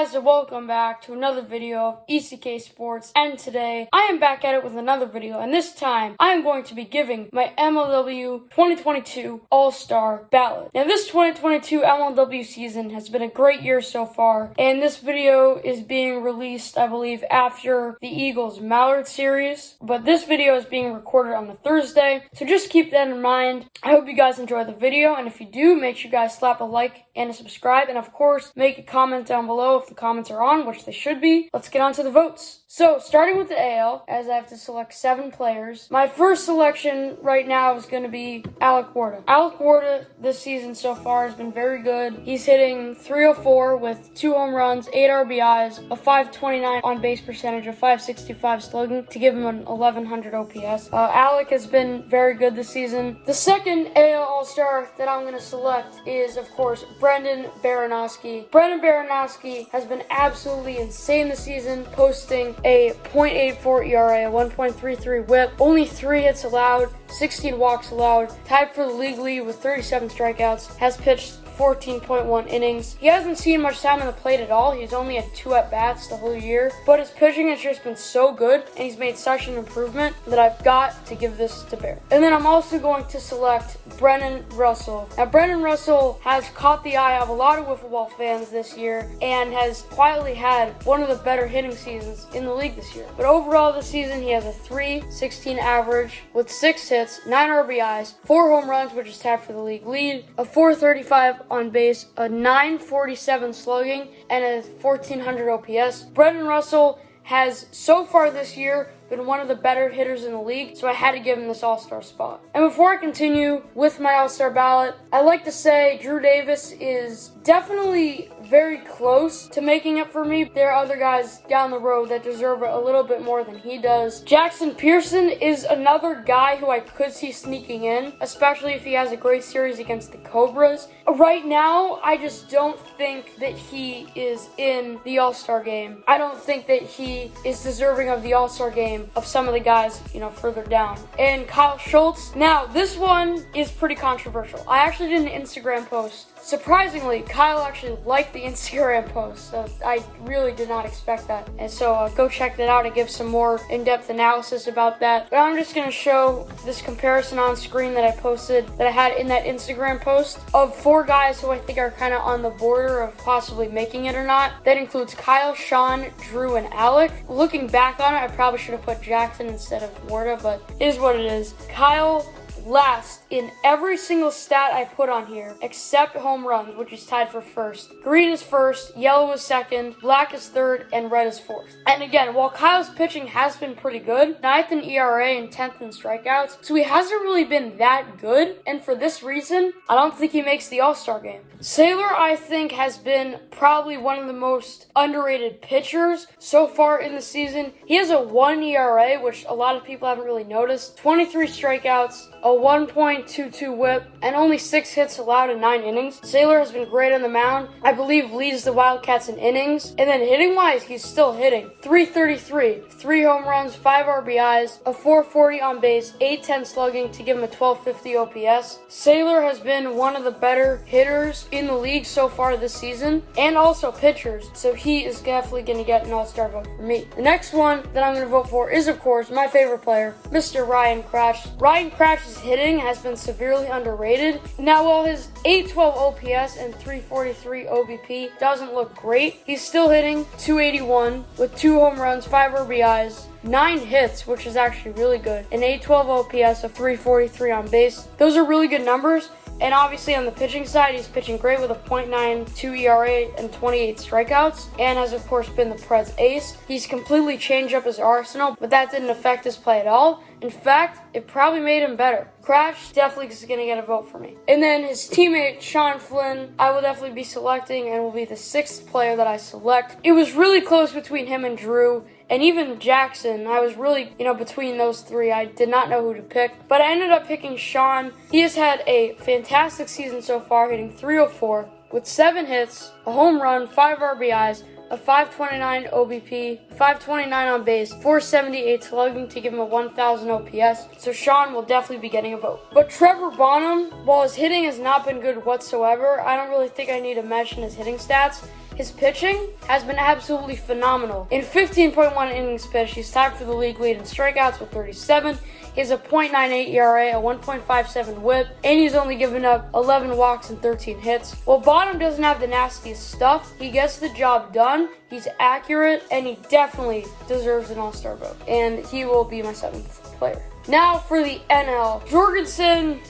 guys, and welcome back to another video of ECK Sports, and today I am back at it with another video, and this time I am going to be giving my MLW 2022 All-Star ballot. Now this 2022 MLW season has been a great year so far, and this video is being released, I believe, after the Eagles Mallard series, but this video is being recorded on the Thursday, so just keep that in mind. I hope you guys enjoy the video, and if you do, make sure you guys slap a like and a subscribe, and of course, make a comment down below if the comments are on, which they should be. Let's get on to the votes. So, starting with the AL, as I have to select 7 players, my first selection right now is going to be Alec Warda. Alec Warda this season so far has been very good. He's hitting .304 with 2 home runs, 8 RBIs, a .529 on base percentage, a .565 slugging to give him an 1100 OPS. Alec has been very good this season. The second AL All-Star that I'm going to select is, of course, Brennan Baranoski. Brennan Baranoski has been absolutely insane this season, posting a .84 ERA, a 1.33 whip, only 3 hits allowed, 16 walks allowed, tied for the league lead with 37 strikeouts, has pitched 14.1 innings. He hasn't seen much time on the plate at all. He's only had 2 at-bats the whole year, but his pitching has just been so good, and he's made such an improvement that I've got to give this to Bear. And then I'm also going to select Brennan Russell. Now, Brennan Russell has caught the eye of a lot of wiffle ball fans this year and has quietly had one of the better hitting seasons in the league this year. But overall this season, he has a .316 average with 6 hits, 9 RBIs, 4 home runs, which is tied for the league lead, a .435 on base, a .947 slugging, and a 1400 OPS. Brennan Russell has so far this year been one of the better hitters in the league, so I had to give him this All-Star spot. And before I continue with my All-Star ballot, I'd like to say Drew Davis is definitely very close to making it for me. There are other guys down the road that deserve it a little bit more than he does. Jaxen Pearson is another guy who I could see sneaking in, especially if he has a great series against the Cobras. Right now, I just don't think that he is in the All-Star game. I don't think that he is deserving of the All-Star game of some of the guys, further down. And Kyle Schultz. Now, this one is pretty controversial. I actually did an Instagram post. Surprisingly, Kyle actually liked the Instagram post, so I really did not expect that. And so go check that out and give some more in-depth analysis about that. But I'm just going to show this comparison on screen that I posted, that I had in that Instagram post, of 4 guys who I think are kind of on the border of possibly making it or not. That includes Kyle, Sean, Drew, and Alec. Looking back on it, I probably should have put Jaxen instead of Warda, but it is what it is. Kyle last in every single stat I put on here, except home runs, which is tied for first. Green is first, yellow is second, black is third, and red is fourth. And again, while Kyle's pitching has been pretty good, 9th in ERA and 10th in strikeouts, so he hasn't really been that good, and for this reason, I don't think he makes the All-Star game. Saylor, I think, has been probably one of the most underrated pitchers so far in the season. He has a 1 ERA, which a lot of people haven't really noticed, 23 strikeouts, a 1.22 whip, and only 6 hits allowed in 9 innings. Saylor has been great on the mound. I believe leads the Wildcats in innings. And then hitting-wise, he's still hitting. .333, 3 home runs, 5 RBIs, a .440 on base, 810 slugging to give him a 1250 OPS. Saylor has been one of the better hitters in the league so far this season, and also pitchers, so he is definitely going to get an All-Star vote for me. The next one that I'm going to vote for is, of course, my favorite player, Mr. Ryan Kracht. Ryan Kracht's hitting has been severely underrated. Now, while his .812 OPS and .343 OBP doesn't look great, he's still hitting .281 with 2 home runs, 5 RBIs, 9 hits, which is actually really good, an .812 OPS of .343 on base. Those are really good numbers. And obviously on the pitching side, he's pitching great with a .92 ERA and 28 strikeouts, and has of course been the Preds ace. He's completely changed up his arsenal, but that didn't affect his play at all. In fact, it probably made him better. Kracht definitely is going to get a vote for me. And then his teammate, Sean Flynn, I will definitely be selecting and will be the 6th player that I select. It was really close between him and Drew, and even Jaxen. I was really, between those 3. I did not know who to pick, but I ended up picking Sean. He has had a fantastic season so far, hitting .304 with 7 hits, a home run, 5 RBIs, a .529 OBP, .529 on base, .478 slugging to give him a 1,000 OPS, so Sean will definitely be getting a vote. But Trevor Bonham, while his hitting has not been good whatsoever, I don't really think I need to mention his hitting stats. his pitching has been absolutely phenomenal. In 15.1 innings pitched, he's tied for the league lead in strikeouts with 37. He has a .98 ERA, a 1.57 whip, and he's only given up 11 walks and 13 hits. While Bonham doesn't have the nastiest stuff, he gets the job done, he's accurate, and he definitely deserves an All-Star vote. And he will be my 7th player. Now for the NL. Jorgensen,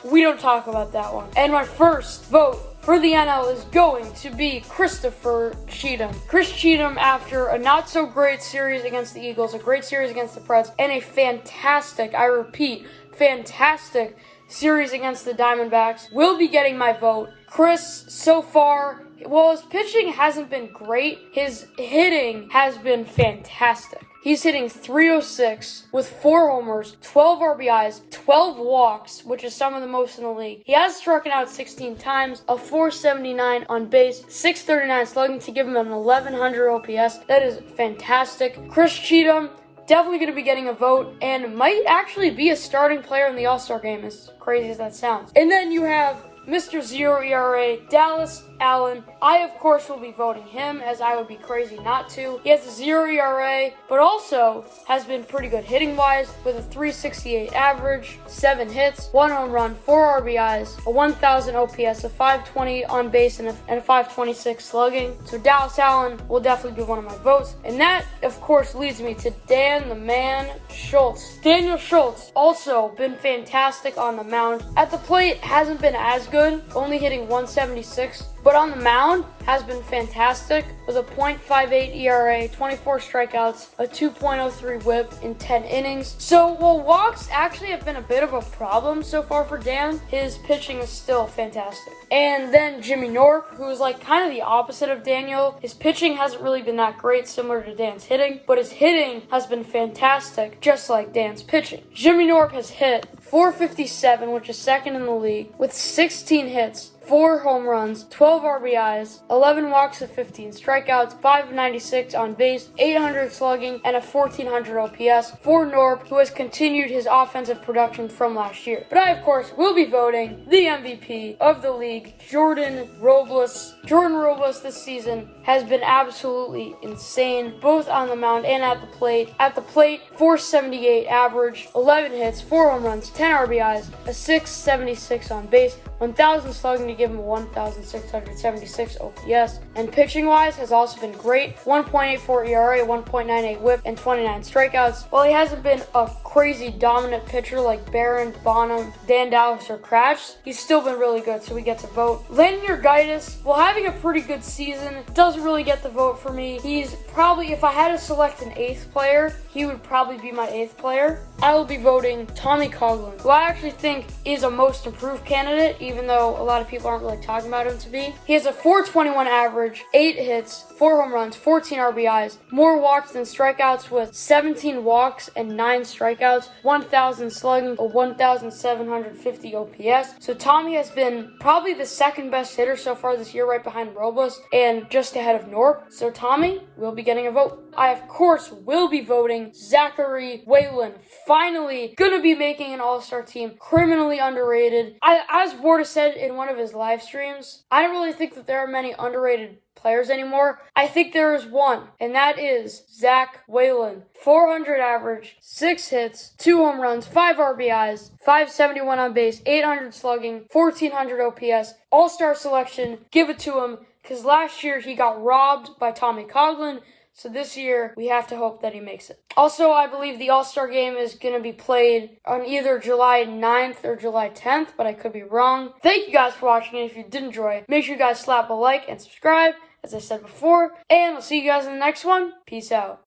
we don't talk about that one. And my first vote for the NL is going to be Christopher Cheetam. Chris Cheetam, after a not-so-great series against the Eagles, a great series against the Preds, and a fantastic, I repeat, fantastic series against the Diamondbacks, will be getting my vote. Chris, so far, while his pitching hasn't been great, his hitting has been fantastic. He's hitting .306 with 4 homers, 12 RBIs, 12 walks, which is some of the most in the league. He has struck out 16 times, a .479 on base, .639 slugging to give him an 1100 OPS. That is fantastic. Chris Cheetam, definitely going to be getting a vote and might actually be a starting player in the All-Star Game, as crazy as that sounds. And then you have Mr. Zero ERA, Dallas Allen. I, of course, will be voting him, as I would be crazy not to. He has a 0 ERA, but also has been pretty good hitting-wise with a .368 average, 7 hits, 1 home run, 4 RBIs, a 1,000 OPS, a .520 on base, and a .526 slugging. So Dallas Allen will definitely be one of my votes. And that, of course, leads me to Dan the Man Schultz. Daniel Schultz, also been fantastic on the mound. At the plate, hasn't been as good, only hitting .176. But on the mound, has been fantastic with a .58 ERA, 24 strikeouts, a 2.03 whip in 10 innings. So while walks actually have been a bit of a problem so far for Dan, his pitching is still fantastic. And then Jimmy Knorp, who is like kind of the opposite of Daniel. His pitching hasn't really been that great, similar to Dan's hitting, but his hitting has been fantastic, just like Dan's pitching. Jimmy Knorp has hit .457, which is second in the league, with 16 hits, 4 home runs, 12 RBIs, 11 walks of 15 strikeouts, .596 on base, 800 slugging, and a 1,400 OPS for Knorp, who has continued his offensive production from last year. But I, of course, will be voting the MVP of the league, Jordan Robles. Jordan Robles this season has been absolutely insane, both on the mound and at the plate. At the plate, .478 average, 11 hits, 4 home runs, 10 RBIs, a .676 on base, 1,000 slugging to give him a 1,676 OPS. And pitching-wise has also been great. 1.84 ERA, 1.98 whip, and 29 strikeouts. While he hasn't been a crazy dominant pitcher like Barron, Bonham, Dan Dallas, or Kracht, he's still been really good, so we get to vote. Landon Yurgaites, while having a pretty good season, doesn't really get the vote for me. He's probably, if I had to select an 8th player, he would probably be my 8th player. I will be voting Tommy Coughlin, who I actually think is a most improved candidate, even though a lot of people aren't really talking about him to be. He has a .421 average, 8 hits, 4 home runs, 14 RBIs, more walks than strikeouts with 17 walks and 9 strikeouts, 1,000 slugging, a 1,750 OPS. So Tommy has been probably the second best hitter so far this year, right behind Robles and just ahead of Knorp. So Tommy will be getting a vote. I, of course, will be voting Zachary Whalen. Finally gonna be making an all-star team. Criminally underrated. As Warda said in one of his live streams, I don't really think that there are many underrated players anymore. I think there is one, and that is Zach Whalen. .400 average, 6 hits, 2 home runs, 5 RBIs, .571 on base, 800 slugging, 1,400 OPS. All-star selection, give it to him, because last year he got robbed by Tommy Coughlin. So this year, we have to hope that he makes it. Also, I believe the All-Star Game is going to be played on either July 9th or July 10th, but I could be wrong. Thank you guys for watching, and if you did enjoy, make sure you guys slap a like and subscribe, as I said before, and I'll see you guys in the next one. Peace out.